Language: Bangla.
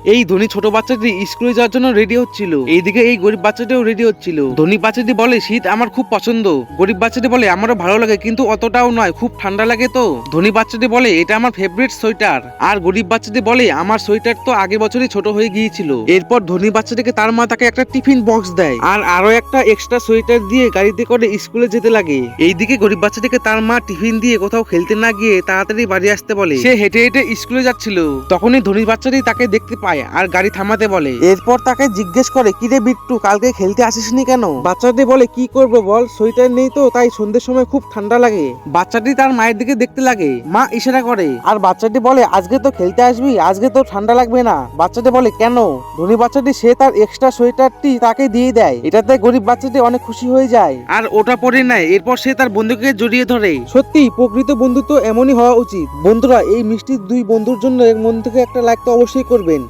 এই ধনী ছোট বাচ্চাটি স্কুলে যাওয়ার জন্য রেডি হচ্ছিল, এইদিকে এই গরিব বাচ্চাটিও রেডি হচ্ছিল। ধনী বাচ্চাটি বলে শীত আমার খুব পছন্দ, গরিব বাচ্চাটি বলে আমারও ভালো লাগে কিন্তু অতটাও নয়, খুব ঠান্ডা লাগে। তো ধনী বাচ্চাটি বলে এটা আমার ফেভারিট সোয়েটার, আর গরিব বাচ্চাটি বলে আমার সোয়েটার তো আগে বছরই ছোট হয়ে গিয়েছিল। এরপর ধনী বাচ্চাটিকে তার মা তাকে একটা টিফিন বক্স দেয় আর আরো একটা এক্সট্রা সোয়েটার দিয়ে গাড়িতে করে স্কুলে যেতে লাগে। এইদিকে গরিব বাচ্চাটিকে তার মা টিফিন দিয়ে কোথাও খেলতে না গিয়ে তাড়াতাড়ি বাড়ি আসতে বলে। সে হেঁটে হেঁটে স্কুলে যাচ্ছিল, তখনই ধনী বাচ্চাটি তাকে দেখতে পায় আর গাড়ি থামাতে বলে। এরপর তাকে জিজ্ঞেস করে কিরে বিট্টু, কালকে খেলতে আসিসনি কেন? বাচ্চাটি বলে কি করবো বল, সোয়েটার নেই তো, তাই সন্ধ্যের সময় খুব ঠান্ডা লাগে। বাচ্চাটি তার মায়ের দিকে দেখতে লাগে, মা ইশারা করে আর বাচ্চাটি বলে আজকে তো খেলতে আসবি, আজকে তো ঠান্ডা লাগবে না। বাচ্চাটি বলে কেন? ধনী বাচ্চাটি সে তার এক্সট্রা সোয়েটারটি তাকে দিয়ে দেয়, এটাতে গরিব বাচ্চাটি অনেক খুশি হয়ে যায় আর ওটা পরে নেয়। এরপর সে তার বন্ধুকে জড়িয়ে ধরে। সত্যি প্রকৃত বন্ধুত্ব এমনই হওয়া উচিত। বন্ধুরা, এই মিষ্টি দুই বন্ধুর জন্য মন থেকে একটা লাইক তো অবশ্যই করবেন।